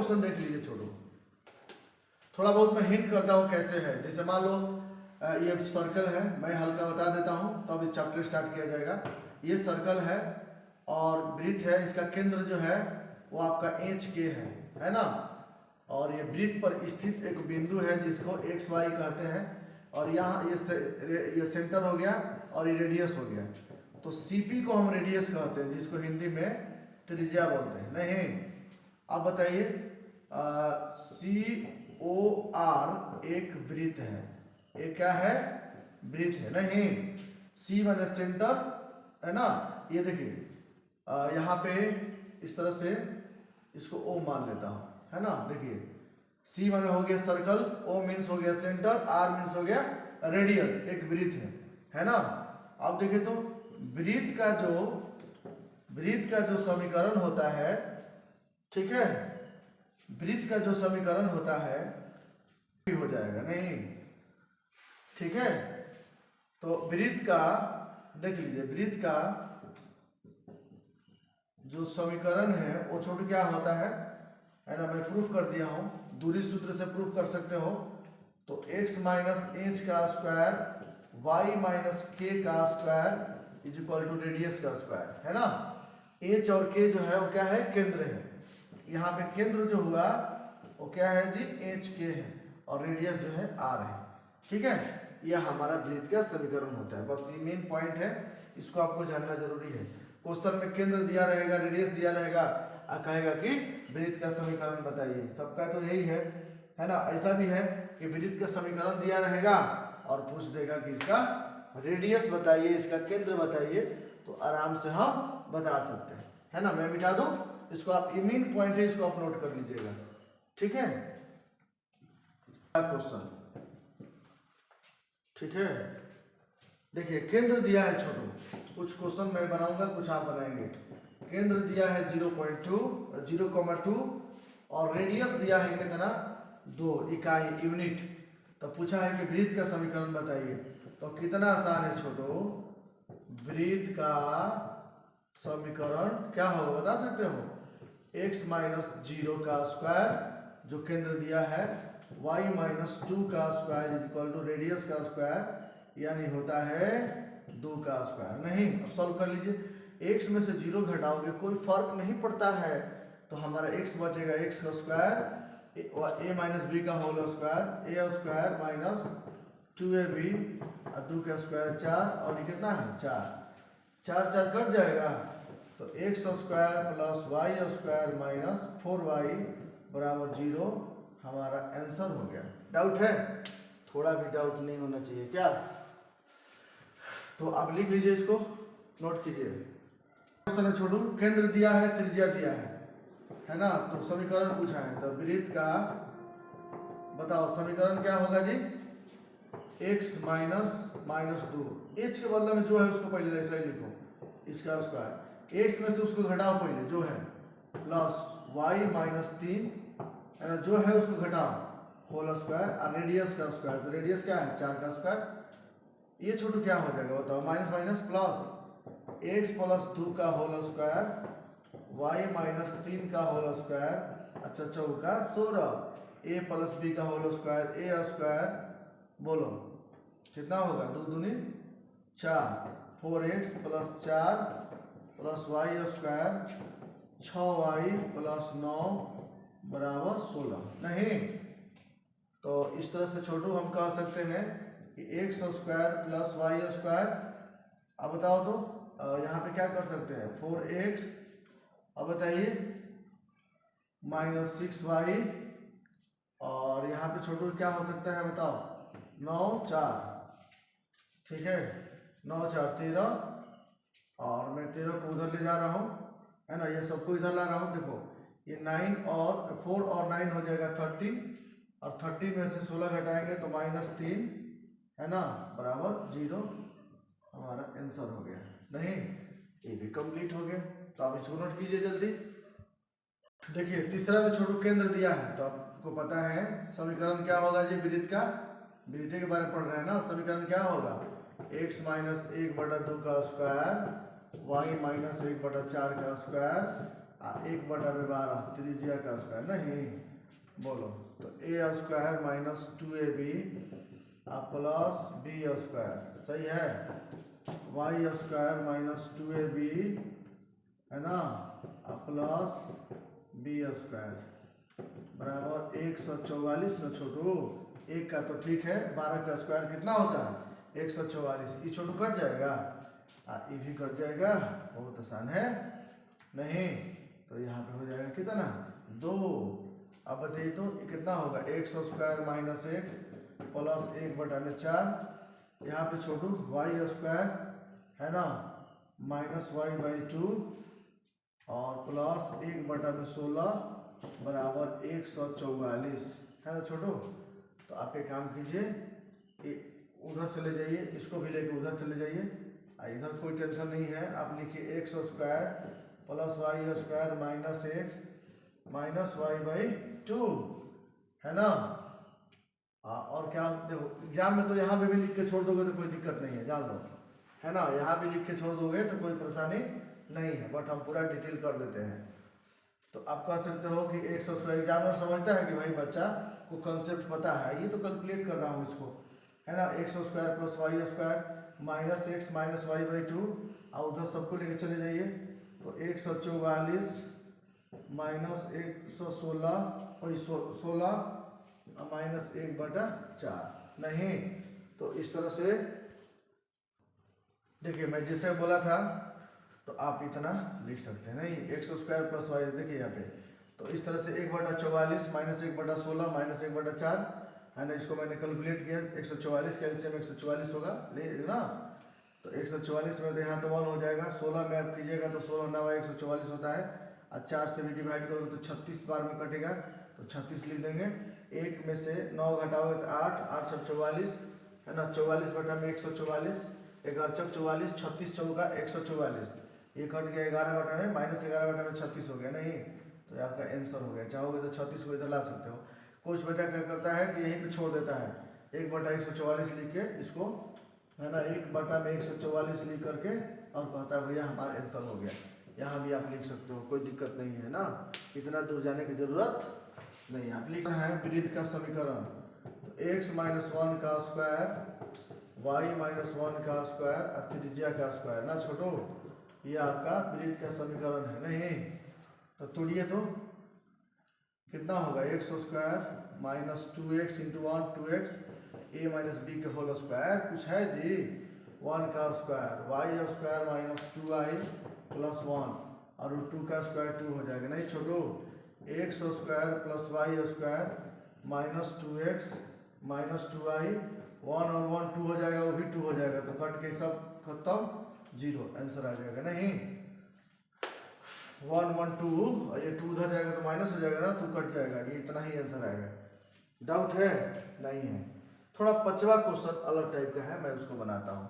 Question देख लीजिए छोटू, थोड़ा बहुत मैं हिंट करता हूँ कैसे है। जैसे मान लो ये सर्कल है, मैं हल्का बता देता हूँ तब इस चैप्टर स्टार्ट किया जाएगा। ये सर्कल है और वृत्त है, इसका केंद्र जो है वो आपका एच के है ना। और ये वृत्त पर स्थित एक बिंदु है जिसको एक्स वाई कहते हैं, और यहाँ ये सेंटर हो गया और ये रेडियस हो गया। तो सीपी को हम रेडियस कहते हैं, जिसको हिंदी में त्रिज्या बोलते हैं। नहीं, आप बताइए, सी ओ आर एक वृत्त है, ये क्या है? वृत्त है। नहीं, सी माने सेंटर है ना। ये देखिए यहाँ पे इस तरह से इसको ओ मान लेता हूँ, है ना। देखिए सी माने हो गया सर्कल, ओ मीन्स हो गया सेंटर, आर मीन्स हो गया रेडियस, एक वृत्त है ना। अब देखिए तो वृत्त का जो समीकरण होता है, ठीक है, वृत्त का जो समीकरण होता है हो जाएगा। नहीं, ठीक है। तो वृत्त का देख लीजिए, वृत्त का जो समीकरण है वो छोटू क्या होता है ना। मैं प्रूफ कर दिया हूं, दूरी सूत्र से प्रूफ कर सकते हो। तो x माइनस एच का स्क्वायर y माइनस के का square is equal to radius का स्क्वायर, है ना। h और k जो है वो क्या है? केंद्र है। यहाँ पे केंद्र जो हुआ वो क्या है जी? एच के है, और रेडियस जो है आर है, ठीक है। यह हमारा वृत्त का समीकरण होता है। बस ये मेन पॉइंट है, इसको आपको जानना जरूरी है। क्वेश्चन में केंद्र दिया रहेगा, रेडियस दिया रहेगा, कहेगा कि वृत्त का समीकरण बताइए। सबका तो यही है ना। ऐसा भी है कि वृत्त का समीकरण दिया रहेगा और पूछ देगा कि इसका रेडियस बताइए, इसका केंद्र बताइए, तो आराम से हम बता सकते हैं, है ना। मैं मिटा दूं इसको, आप ये मेन पॉइंट है, इसको आप नोट कर लीजिएगा, ठीक है। क्वेश्चन, ठीक है। देखिए केंद्र दिया है छोटू, कुछ क्वेश्चन मैं बनाऊंगा, कुछ आप बनाएंगे। केंद्र दिया है 0.2 और रेडियस दिया है कितना? 2 इकाई, यूनिट। तो पूछा है कि वृत्त का समीकरण बताइए। तो कितना आसान है छोटू, वृत्त का समीकरण क्या होगा बता सकते हो? x माइनस 0 का स्क्वायर जो केंद्र दिया है, y माइनस 2 का square is equal to radius का स्क्वायर, यानी होता है 2 का स्क्वायर। नहीं, अब सॉल्व कर लीजिए। x में से 0 घटाओगे कोई फर्क नहीं पड़ता है, तो हमारा x बचेगा x का स्क्वायर a माइनस बी का whole square, a square minus 2ab और 2 का स्क्वायर 4, और ये कितना है? 4 4 कट जाएगा, तो x square plus y square minus 4y बराबर 0 हमारा आंसर हो गया। डाउट है? थोड़ा भी डाउट नहीं होना चाहिए क्या? तो आप लिख लीजिए, इसको नोट कीजिए। क्वेश्चन है छोटू, केंद्र दिया है, त्रिज्या दिया है ना। तो समीकरण पूछा है, तो वृत्त का बताओ समीकरण क्या होगा जी? x माइनस 2, h के बदले में जो है उसको पहले ऐसा ही लिखो, इसका स्क्वायर, x में से उसको घटाओ पहले जो है, प्लस y माइनस 3 है ना, जो है उसको घटाओ, होल स्क्वायर, और रेडियस का स्क्वायर। तो रेडियस क्या है? 4 का स्क्वायर। ये छोटू क्या हो जाएगा बताओ? Minus minus plus, x plus 2 का होल स्क्वायर, y माइनस 3 का होल स्क्वायर, अच्छा 4 का 16, a प्लस b का होल स्क्वायर, a स्क्वायर, बोलो कितना होगा? 2 दूनी 4, 4x plus 4 plus y square 6y plus 9 बराबर 16। नहीं, तो इस तरह से छोटू हम कह सकते हैं कि x square plus y square. अब बताओ तो यहाँ पे क्या कर सकते हैं? 4x, अब बताइए, माइनस 6y, और यहाँ पे छोटू क्या हो सकता है बताओ? 9 4, ठीक है, 9 4 13, और मैं 13 को उधर ले जा रहा हूँ, है ना, ये सबको इधर ला रहा हूँ। देखो ये 9 और 4 और 9 हो जाएगा 30, और 30 में से 16 घटाएंगे तो माइनस 3, है ना, बराबर 0 हमारा आंसर हो गया। नहीं, ये भी कंप्लीट हो गया। तो आप इसको नोट कीजिए जल्दी। देखिए तीसरा में छोटू केंद्र दिया है, तो आपको पता है समीकरण क्या होगा जी? वृत्त का, वृत्त के बारे में पढ़ रहे हैं ना। समीकरण क्या होगा? x माइनस 1/2 का स्क्वायर, y माइनस 1/4 का स्क्वायर 1/12 त्रिज्या का स्क्वायर नहीं, बोलो तो a square minus 2ab plus b square, सही है, y स्क्वायर माइनस 2ab है ना प्लस b स्क्वायर बराबर 144 न छोटू, एक का तो ठीक है, 12 का स्क्वायर कितना होता है 144, ये छोटू कट जाएगा, ये भी कट जाएगा, बहुत आसान है नहीं, तो यहाँ पे हो जाएगा कितना 2। अब बताइए तो कितना होगा 100 स्क्वायर माइनस एक्स प्लस 1/4, यहाँ पे छोटू वाई स्क्वायर है ना माइनस y/2 और प्लस 1/16 बराबर 144 है ना छोटू। तो आप एक काम कीजिए, उधर चले जाइए, इसको भी लेके उधर चले जाइए, इधर कोई टेंशन नहीं है, आप लिखिए 100 square plus y square minus x minus y/2 है ना। और क्या देखो एग्जाम में तो यहाँ पे भी लिख के छोड़ दोगे तो कोई दिक्कत नहीं है, जान लो है ना, यहाँ भी लिख के छोड़ दोगे तो कोई परेशानी नहीं है, बट हम पूरा डिटेल कर देते हैं। तो आप कह सकते हो कि 100 स्क्वायर, एग्जामिनर समझता है कि भाई बच्चा को कंसेप्ट पता है, ये तो कैलकुलेट कर रहा हूँ इसको है ना, 100 square plus y square minus x minus y/2, और उधर सबको लेके चले जाइए, तो 144 माइनस 116 और 16 माइनस 1/4 नहीं। तो इस तरह से देखिए मैं जैसे बोला था तो आप इतना लिख सकते हैं, नहीं 100 स्क्वायर प्लस वाई, देखिए यहाँ पे तो इस तरह से 1/44 माइनस 1/16 माइनस 1/4 है ना, इसको मैंने कैलकुलेट किया 144 कैल्शियम 144 होगा ले ना, तो 144 में तो यहाँ तो 1 हो जाएगा, 16 में आप कीजिएगा तो 16 9 144 होता है, और 4 से भी डिवाइड करोगे तो 36 बार में कटेगा, तो 36 लिख देंगे, 1 में से 9 घटाओगे तो 8 8 6 44 है ना, 44/144 11 चौक 44 36 चौका 144, ये कट गया 11 में माइनस 11 में 36 हो गया नहीं, तो ये आपका आंसर हो गया। चाहोगे तो 36 को इधर ला सकते हो। कुछ बच्चा क्या करता है कि यहीं पे छोड़ देता है, 1/144 लिख के इसको है ना 1/144 लिख करके और कहता है भैया हमारा आंसर हो गया। यहाँ भी आप लिख सकते हो, कोई दिक्कत नहीं है ना, इतना दूर जाने की जरूरत नहीं। आप लिख रहे हैं वृत्त का समीकरण, तो x - 1 का स्क्वायर y - 1 का स्क्वायर और त्रिज्या का स्क्वायर ना छोटो, ये आपका वृत्त का समीकरण है नहीं। तो तोड़िए तो कितना होगा 100 square minus 2x into 1 2x a minus b के होल स्क्वायर, कुछ है जी 1 का square y square minus 2i plus 1 और 2 का स्क्वायर 2 हो जाएगा नहीं छोटो, 100 square plus y square minus 2x minus 2i 1 और 1 2 हो जाएगा, वो भी 2 हो जाएगा, तो कट के सब खत्म 0 आंसर आ जाएगा नहीं। 1 1 2 और ये 2 उधर जाएगा तो माइनस हो जाएगा ना, 2 कट जाएगा, ये इतना ही आंसर आएगा। डाउट है नहीं है। थोड़ा 5वां क्वेश्चन अलग टाइप का है, मैं उसको बनाता हूँ।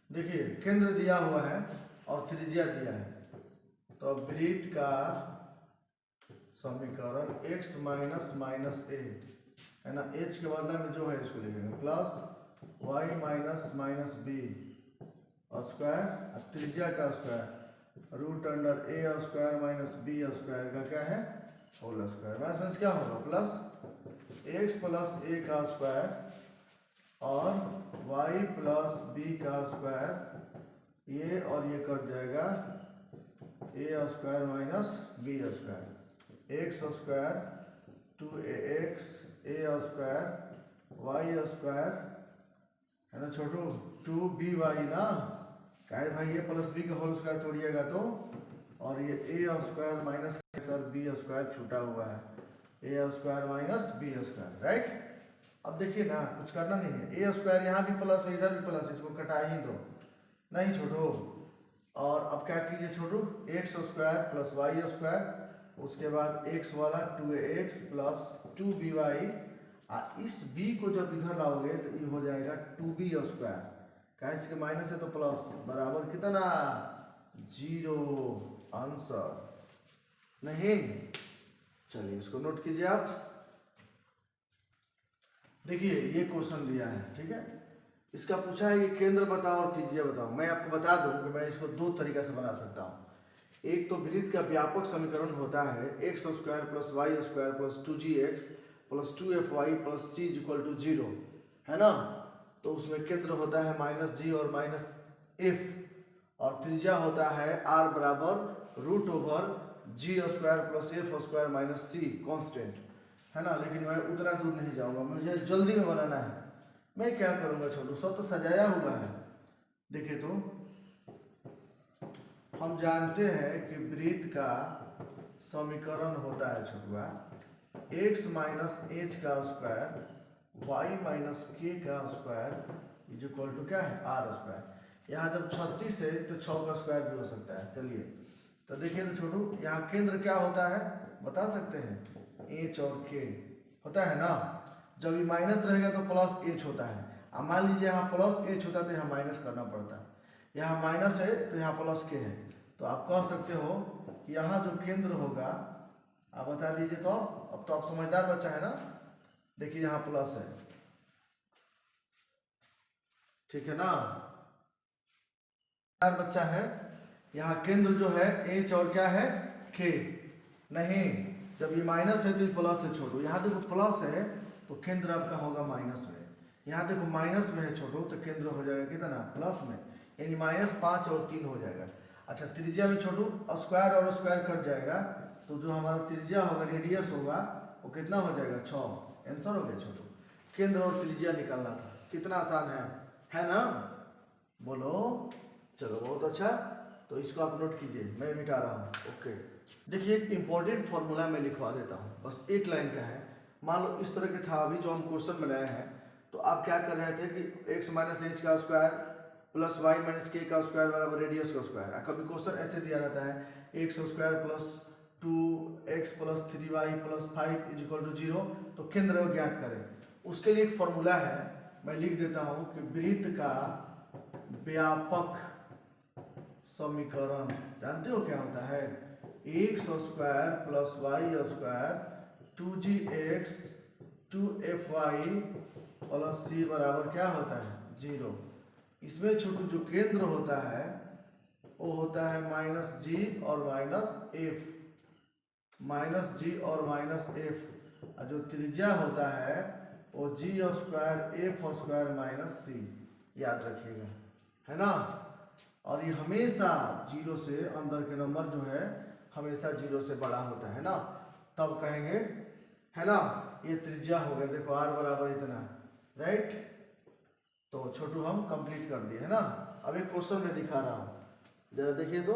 देखिए केंद्र दिया हुआ है और त्रिज्या दिया है, तो वृत्त का समीकरण x माइनस माइनस a है ना, h के बदले में जो है इसको लिखेंगे plus y minus minus b square और त्रिज्या का square root under a square minus b square का क्या है होल स्क्वायर, माइनस क्या होगा प्लस x प्लस a का स्क्वायर और y प्लस b का स्क्वायर, ये और ये कट जाएगा a square minus b square, x square 2ax a square y square है ना छोटू 2by ना, कहे भाई ये प्लस बी का होल स्क्वायर तोड़िएगा तो, और ये a square minus sir b square छूटा हुआ है, a square minus b square right. अब देखिए ना कुछ करना नहीं है, a स्क्वायर यहाँ भी प्लस है इधर भी प्लस, इसको कटा ही दो नहीं छोटू। और अब क्या कीजिए Chhotu, x square plus y square, उसके बाद x वाला 2ax प्लस 2by, इस b को जब इधर लाओगे तो ये हो जाएगा 2b स्क्वायर, कैसे कि माइनस है तो प्लस बराबर कितना 0 आंसर नहीं। चलिए इसको नोट कीजिए आप। देखिए ये क्वेश्चन दिया है ठीक है, इसका पूछा है कि केंद्र बताओ और त्रिज्या बताओ। मैं आपको बता दूं कि मैं इसको दो तरीका से बना सकता हूँ। एक तो वृत्त का व्यापक समीकरण होता है x square plus y square plus 2gx plus 2fy plus c equal to 0, है ना। तो उसमें केंद्र होता है -g और -f, और त्रिज्या होता है r बराबर root over g square plus f square minus c constant, है ना। लेकिन मैं उतना दूर नहीं जाऊंगा, मुझे जल्दी में बनाना है। मैं क्या करूंगा छोटू, सब तो सजाया हुआ है। देखिए तो हम जानते हैं कि वृत्त का समीकरण होता है छोटुआ x माइनस एच का स्क्वायर y माइनस के का स्क्वायर इज इक्वल टू क्या है r स्क्वायर। यहाँ जब 36 है तो 6 का स्क्वायर भी हो सकता है। चलिए तो देखिए तो छोटू, यहाँ केंद्र क्या होता है बता सकते हैं, एच और के होता है ना। जब ये माइनस रहेगा तो प्लस एच होता है। अब मान लीजिए यहाँ प्लस एच होता है तो यहाँ माइनस करना पड़ता है, यहाँ माइनस है तो यहाँ प्लस के है। तो आप कह सकते हो कि यहाँ जो केंद्र होगा, आप बता दीजिए। तो अब तो आप समझदार बच्चा है ना। देखिए यहाँ प्लस है, ठीक है ना, बच्चा है। यहाँ केंद्र जो है एच और क्या है के, नहीं जब ये माइनस है तो ये प्लस है छोटू। यहाँ देखो प्लस है तो केंद्र आपका होगा माइनस में, यहाँ देखो माइनस में है छोटू तो केंद्र हो जाएगा कितना प्लस में, यानी -5 और 3 हो जाएगा। अच्छा त्रिज्या में छोटू स्क्वायर और स्क्वायर कट जाएगा, तो जो हमारा त्रिज्या होगा रेडियस होगा वो कितना हो जाएगा 6। आंसर हो गया छोटू। केंद्र और त्रिज्या निकालना था, कितना आसान है ना। बोलो चलो बहुत अच्छा। तो इसको आप नोट कीजिए, मैं मिटा रहा हूँ। ओके देखिए एक इंपॉर्टेंट फॉर्मूला मैं लिखवा देता हूँ, बस एक लाइन का है। मान लो इस तरह के था अभी जो हम क्वेश्चन बनाए हैं, तो आप क्या कर रहे थे कि x माइनस एच का square plus Y minus k का स्क्वायर बराबर रेडियस का स्क्वायर। कभी क्वेश्चन ऐसे दिया रहता है x square plus 2x plus 3y plus 5 is equal to 0, तो केंद्र ज्ञात करें। उसके लिए एक फॉर्मूला है, मैं लिख देता हूँ कि वृत्त का व्यापक समीकरण जानते हो क्या होता है, x square plus y square 2gx 2fy plus c बराबर क्या होता है 0। इसमें छोटू जो केंद्र होता है वो होता है -g और -f, -g और -f, और जो त्रिज्या होता है वो g square f square minus c, याद रखिएगा, है ना। और ये हमेशा 0 से अंदर के नंबर जो है हमेशा 0 से बड़ा होता है ना, तब कहेंगे, है ना। ये त्रिज्या हो गया, देखो r बराबर इतना, राइट। तो छोटू हम कंप्लीट कर दिए, है ना। अब एक क्वेश्चन में दिखा रहा हूँ, जरा देखिए तो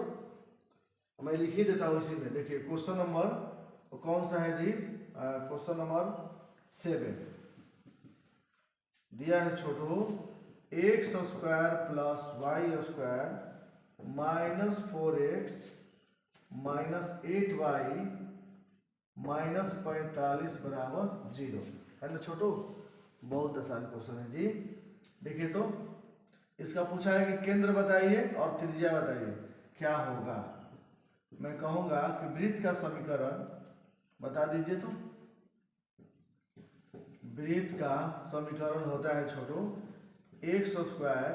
मैं लिख ही देता हूँ इसी में। देखिए क्वेश्चन नंबर कौन सा है जी, क्वेश्चन नंबर 7 दिया है छोटू, x square plus y square minus 4x minus 8y minus 45 बराबर 0, है ना छोटू। बहुत आसान क्वेश्चन है जी। देखिए तो इसका पूछा है कि केंद्र बताइए और त्रिज्या बताइए, क्या होगा। मैं कहूंगा कि वृत्त का समीकरण बता दीजिए। तो वृत्त का समीकरण होता है छोटू एक्स स्क्वायर,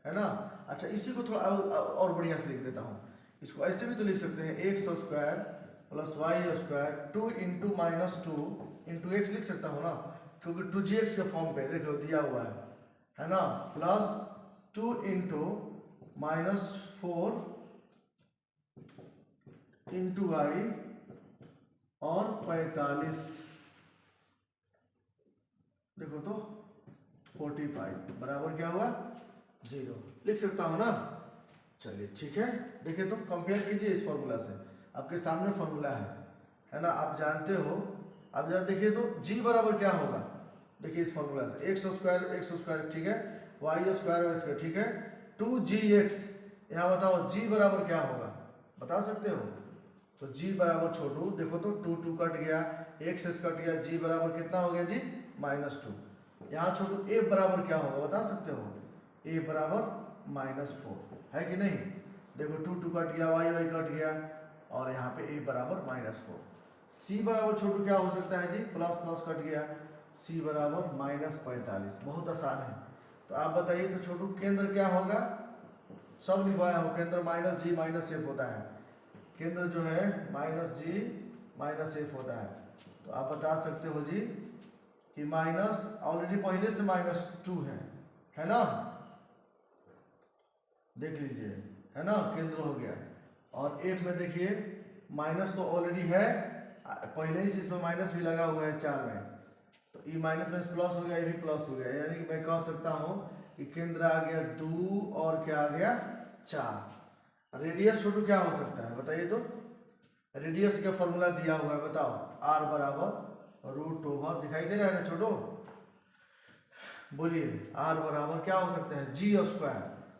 है ना। अच्छा इसी को थोड़ा और बढ़िया से लिख देता हूँ, इसको ऐसे भी तो लिख सकते हैं, x square plus y square 2 into -2 into x लिख सकता हूँ ना, क्योंकि 2gx के फॉर्म पे देख लो दिया हुआ है ना, प्लस 2 इंटू -4 इंटू वाई और 45, देखो तो 45 बराबर क्या हुआ 0, लिख सकता हूँ ना। चलिए ठीक है, देखिए तो कंपेयर कीजिए इस फॉर्मूला से, आपके सामने फॉर्मूला है ना, आप जानते हो। अब जरा देखिए तो g बराबर क्या होगा, देखिए इस फॉर्मूला से एक्स स्क्वायर ठीक है, वाई स्क्वायर ठीक है, 2gx, यहाँ बताओ g बराबर क्या होगा बता सकते हो। तो g बराबर छोटू देखो तो 2 कट गया, x कट गया, g बराबर कितना हो गया जी -2। यहाँ छोटू a बराबर क्या होगा बता सकते हो, a बराबर -4 है कि नहीं। देखो 2 कट गया, y कट गया, और यहाँ पे a बराबर -4। c बराबर छोटू क्या हो सकता है जी, प्लस कट गया, c बराबर -45। बहुत आसान है। तो आप बताइए तो छोटू केंद्र क्या होगा, सब लिखवाया हो, केंद्र -g -f होता है, केंद्र जो है माइनस जी माइनस एफ होता है। तो आप बता सकते हो जी कि माइनस ऑलरेडी पहले से -2 है ना, देख लीजिए, है ना, केंद्र हो गया। और एफ में देखिए माइनस तो ऑलरेडी है, पहले ही से इसमें माइनस भी लगा हुआ है 4 में, तो ई माइनस में प्लस हो गया, ये भी प्लस हो गया, यानी कि मैं कह सकता हूँ कि केंद्र आ गया 2 और क्या आ गया 4। रेडियस छोटू क्या हो सकता है बताइए तो, रेडियस का फॉर्मूला दिया हुआ है, बताओ, r बराबर √, दिखाई दे रहा है ना छोटू, बोलिए, r बराबर क्या हो सकता है g²।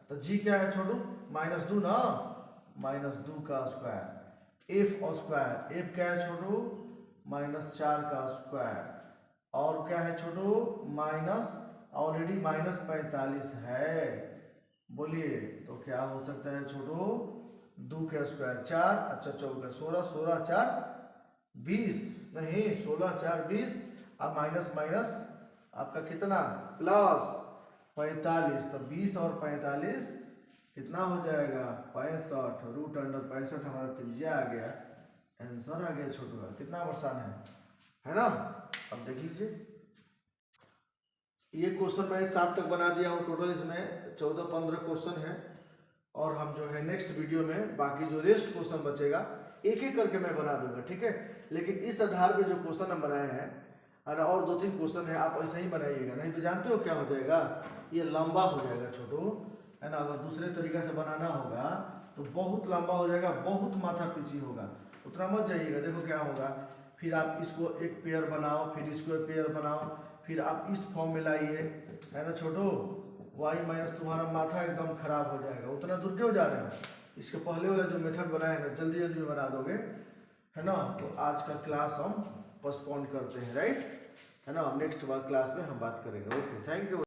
तो g क्या है छोटू, -2 ना, -2 का स्क्वायर, f क्या है छोटू, -4 का स्क्वायर, और क्या है छोटू माइनस, ऑलरेडी -45 है, बोलिए, तो क्या हो सकता है छोटू 2 का स्क्वायर 4, अच्छा 4 16, 16 4 20, नहीं 16 4 20, अब माइनस माइनस आपका कितना प्लस 45, तो 20 और 45 कितना हो जाएगा 65, √65 हमारा त्रिज्या आ गया, आंसर आ गया छोटू का। कितना आसान है ना। अब देख लीजिए, ये क्वेश्चन मैंने 7 तक बना दिया हूँ, टोटल इसमें 14-15 क्वेश्चन है, और हम जो है नेक्स्ट वीडियो में बाकी जो रेस्ट क्वेश्चन बचेगा एक एक करके मैं बना दूंगा, ठीक है। लेकिन इस आधार पे जो क्वेश्चन हम बनाए हैं, और 2-3 क्वेश्चन है, आप ऐसे ही बनाइएगा, नहीं तो जानते हो क्या हो जाएगा, ये लंबा हो जाएगा छोटू, है ना। अगर दूसरे तरीका से बनाना होगा तो बहुत लंबा हो जाएगा, बहुत माथा पीछी होगा, उतना मत जाइएगा। देखो क्या होगा, फिर आप इसको एक पेयर बनाओ, फिर इसको एक पेयर बनाओ, फिर आप इस फॉर्म में लाइए, है ना छोटू, y- तुम्हारा माथा एकदम खराब हो जाएगा। उतना दूर क्यों जा रहे हो, इसके पहले वाला जो मेथड बनाया है ना जल्दी जल्दी में बना दोगे, है ना। तो आज का क्लास हम पोस्टपोन करते हैं, राइट, है ना, नेक्स्ट क्लास में हम बात करेंगे। Okay, thank you.